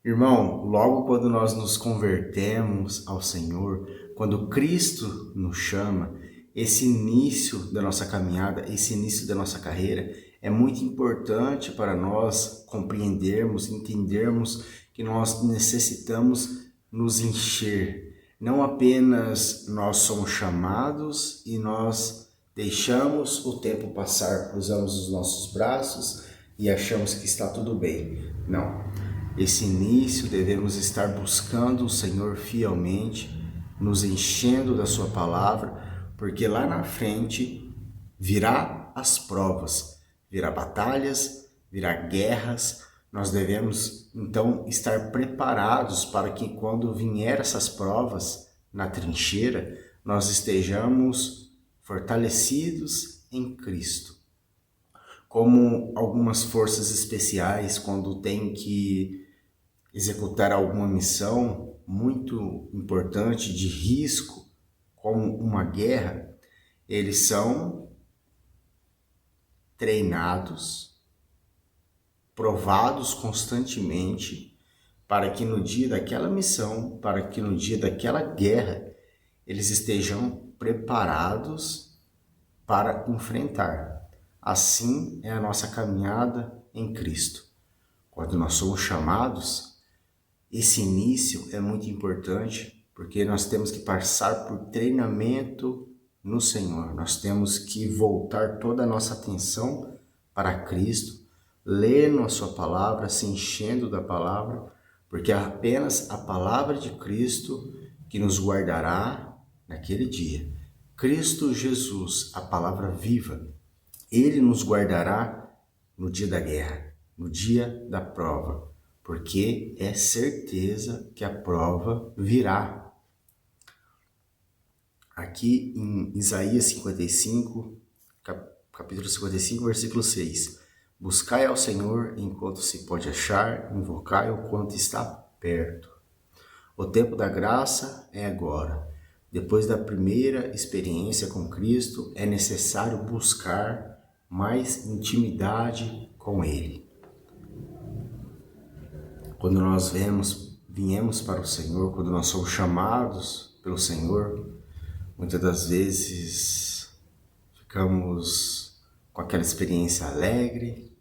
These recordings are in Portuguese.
Irmão, logo quando nós nos convertemos ao Senhor, quando Cristo nos chama, esse início da nossa caminhada, esse início da nossa carreira, é muito importante para nós compreendermos, entendermos que nós necessitamos nos encher. Não apenas nós somos chamados e nós deixamos o tempo passar, cruzamos os nossos braços e achamos que está tudo bem. Não. Esse início devemos estar buscando o Senhor fielmente, nos enchendo da sua palavra, porque lá na frente virá as provas, virá batalhas, virá guerras. Nós devemos então estar preparados para que quando vier essas provas na trincheira, nós estejamos fortalecidos em Cristo. Como algumas forças especiais, quando tem que executar alguma missão muito importante, de risco, como uma guerra, eles são treinados, provados constantemente, para que no dia daquela missão, para que no dia daquela guerra, eles estejam preparados para enfrentar. Assim é a nossa caminhada em Cristo. Quando nós somos chamados, esse início é muito importante, porque nós temos que passar por treinamento no Senhor. Nós temos que voltar toda a nossa atenção para Cristo, lendo a sua palavra, se enchendo da palavra, porque é apenas a palavra de Cristo que nos guardará naquele dia. Cristo Jesus, a palavra viva, Ele nos guardará no dia da guerra, no dia da prova, porque é certeza que a prova virá. Aqui em Isaías 55, capítulo 55, versículo 6. Buscai ao Senhor enquanto se pode achar, invocai-o quanto está perto. O tempo da graça é agora. Depois da primeira experiência com Cristo, é necessário buscar mais intimidade com Ele. Quando nós viemos para o Senhor, quando nós somos chamados pelo Senhor, muitas das vezes ficamos com aquela experiência alegre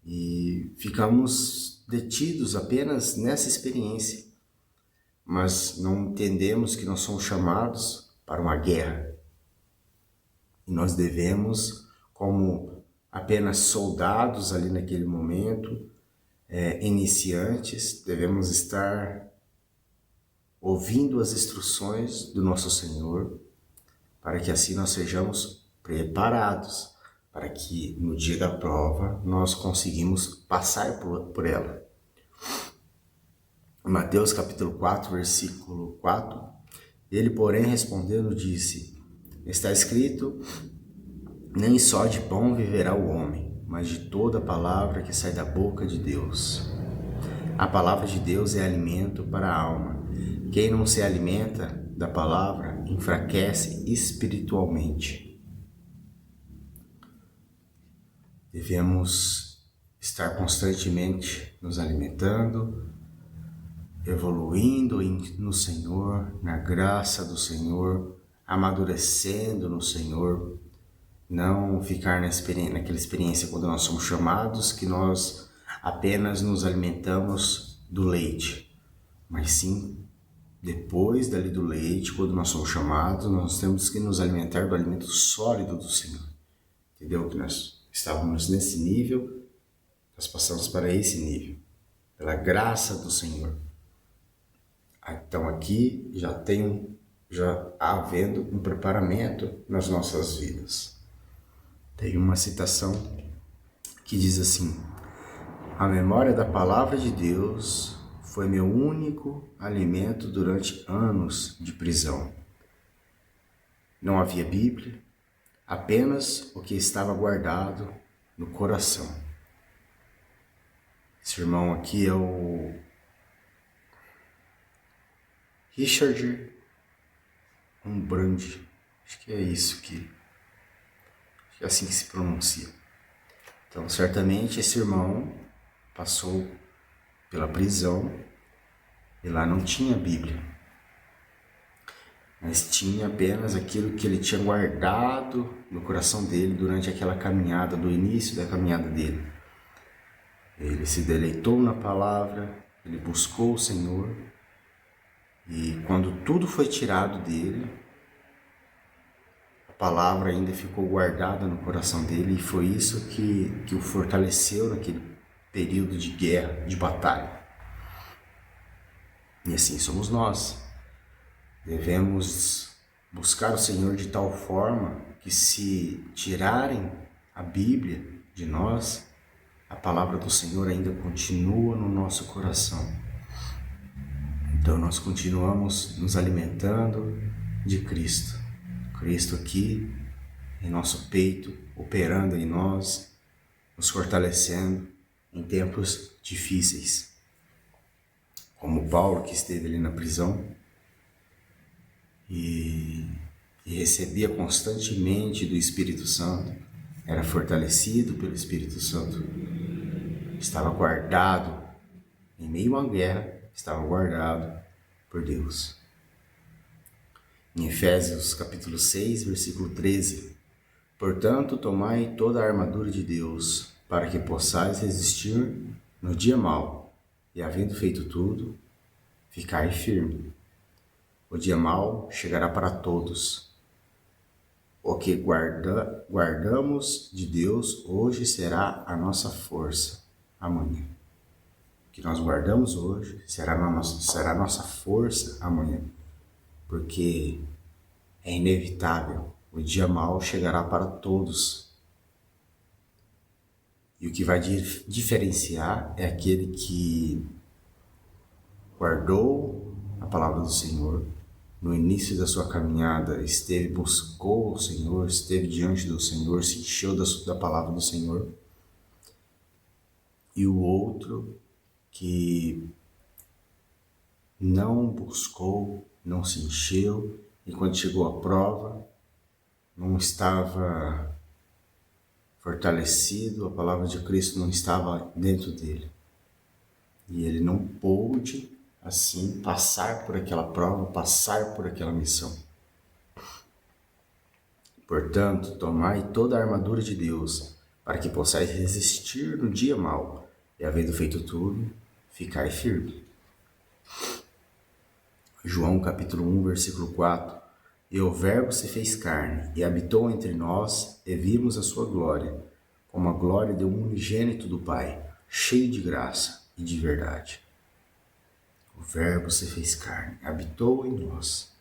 e ficamos detidos apenas nessa experiência, mas não entendemos que nós somos chamados para uma guerra e nós devemos, como apenas soldados ali naquele momento, iniciantes, devemos estar ouvindo as instruções do nosso Senhor, para que assim nós sejamos preparados, para que no dia da prova nós conseguimos passar por ela. Mateus capítulo 4, versículo 4, ele porém respondendo disse, está escrito, nem só de pão viverá o homem, mas de toda palavra que sai da boca de Deus. A palavra de Deus é alimento para a alma. Quem não se alimenta da palavra enfraquece espiritualmente. Devemos estar constantemente nos alimentando, evoluindo no Senhor, na graça do Senhor, amadurecendo no Senhor, não ficar naquela experiência quando nós somos chamados, que nós apenas nos alimentamos do leite, mas sim, depois dali do leite, quando nós somos chamados, nós temos que nos alimentar do alimento sólido do Senhor. Entendeu? Que nós estávamos nesse nível, nós passamos para esse nível, pela graça do Senhor. Então aqui já havendo um preparamento nas nossas vidas. Tem uma citação que diz assim, a memória da palavra de Deus foi meu único alimento durante anos de prisão. Não havia Bíblia, apenas o que estava guardado no coração. Esse irmão aqui é o Richard Umbrandi, acho que é isso que é assim que se pronuncia. Então, certamente esse irmão passou pela prisão, e lá não tinha Bíblia, mas tinha apenas aquilo que ele tinha guardado no coração dele durante aquela caminhada, do início da caminhada dele. Ele se deleitou na palavra, ele buscou o Senhor, e quando tudo foi tirado dele, a palavra ainda ficou guardada no coração dele, e foi isso que o fortaleceu naquele período de guerra, de batalha. E assim somos nós. Devemos buscar o Senhor de tal forma que, se tirarem a Bíblia de nós, a palavra do Senhor ainda continua no nosso coração. Então nós continuamos nos alimentando de Cristo. Cristo aqui em nosso peito, operando em nós, nos fortalecendo em tempos difíceis. Como Paulo, que esteve ali na prisão e recebia constantemente do Espírito Santo, era fortalecido pelo Espírito Santo, estava guardado em meio a uma guerra, estava guardado por Deus. Em Efésios capítulo 6, versículo 13, portanto, tomai toda a armadura de Deus, para que possais resistir no dia mau, e havendo feito tudo, ficai firme. O dia mau chegará para todos. O que guardamos de Deus hoje será a nossa força amanhã. O que nós guardamos hoje será a nossa força amanhã. Porque é inevitável, o dia mau chegará para todos. E o que vai diferenciar é aquele que guardou a palavra do Senhor, no início da sua caminhada, buscou o Senhor, esteve diante do Senhor, se encheu da palavra do Senhor. E o outro que não buscou, não se encheu, e quando chegou a prova, não estava fortalecido, a palavra de Cristo não estava dentro dele. E ele não pôde, assim, passar por aquela prova, passar por aquela missão. Portanto, tomai toda a armadura de Deus, para que possais resistir no dia mau, e havendo feito tudo, ficai firme. João capítulo 1, versículo 4. E o Verbo se fez carne, e habitou entre nós, e vimos a sua glória, como a glória de um unigênito do Pai, cheio de graça e de verdade. O Verbo se fez carne, habitou em nós,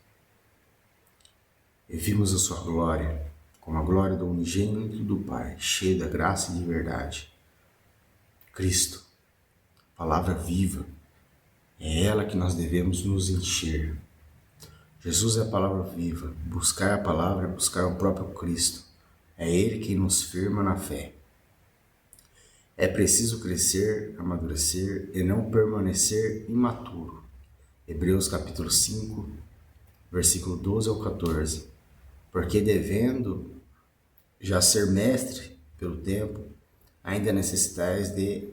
e vimos a sua glória, como a glória do unigênito do Pai, cheio da graça e de verdade. Cristo, palavra viva, é ela que nós devemos nos encher. Jesus é a palavra viva. Buscar a palavra é buscar o próprio Cristo. É Ele quem nos firma na fé. É preciso crescer, amadurecer e não permanecer imaturo. Hebreus capítulo 5, versículo 12 ao 14. Porque devendo já ser mestre pelo tempo, ainda necessitais de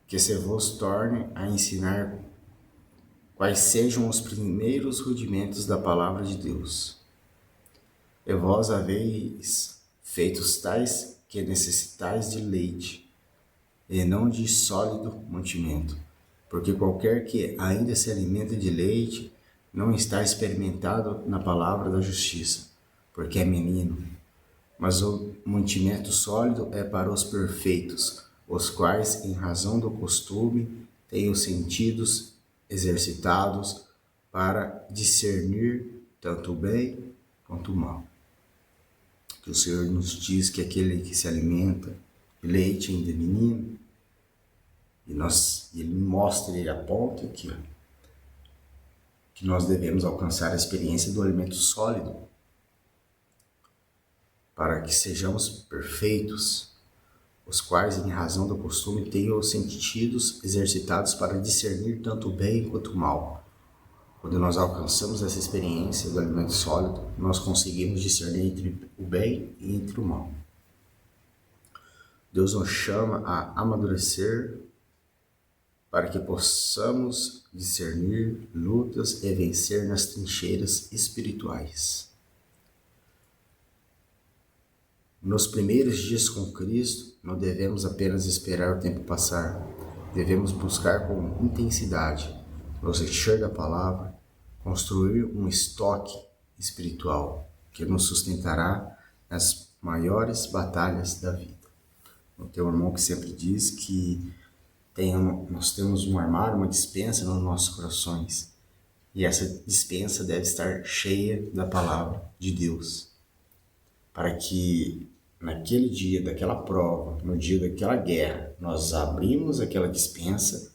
que se vos torne a ensinar quais sejam os primeiros rudimentos da palavra de Deus. E vós haveis feitos tais que necessitais de leite, e não de sólido mantimento, porque qualquer que ainda se alimenta de leite não está experimentado na palavra da justiça, porque é menino. Mas o mantimento sólido é para os perfeitos, os quais, em razão do costume, têm os sentidos exercitados para discernir tanto o bem quanto o mal. Que o Senhor nos diz que aquele que se alimenta de leite ainda é menino, e Ele mostra, Ele aponta aqui, que nós devemos alcançar a experiência do alimento sólido, para que sejamos perfeitos, os quais, em razão do costume, tenham os sentidos exercitados para discernir tanto o bem quanto o mal. Quando nós alcançamos essa experiência do alimento sólido, nós conseguimos discernir entre o bem e entre o mal. Deus nos chama a amadurecer para que possamos discernir lutas e vencer nas trincheiras espirituais. Nos primeiros dias com Cristo, não devemos apenas esperar o tempo passar, devemos buscar com intensidade nos encher da palavra, construir um estoque espiritual que nos sustentará nas maiores batalhas da vida. Tem um irmão que sempre diz que nós temos um armário, uma despensa nos nossos corações, e essa despensa deve estar cheia da palavra de Deus, para que naquele dia daquela prova, no dia daquela guerra, nós abrimos aquela despensa,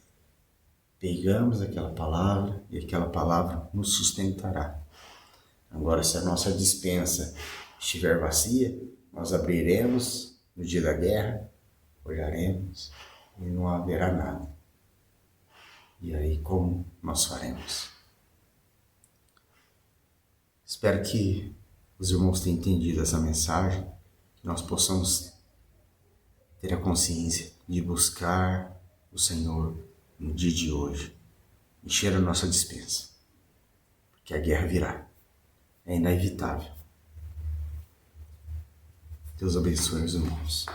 pegamos aquela palavra e aquela palavra nos sustentará. Agora, se a nossa despensa estiver vazia, nós abriremos no dia da guerra, olharemos e não haverá nada. E aí, como nós faremos? Espero que os irmãos tenham entendido essa mensagem, que nós possamos ter a consciência de buscar o Senhor no dia de hoje, encher a nossa despensa, porque a guerra virá, é inevitável. Deus abençoe os irmãos.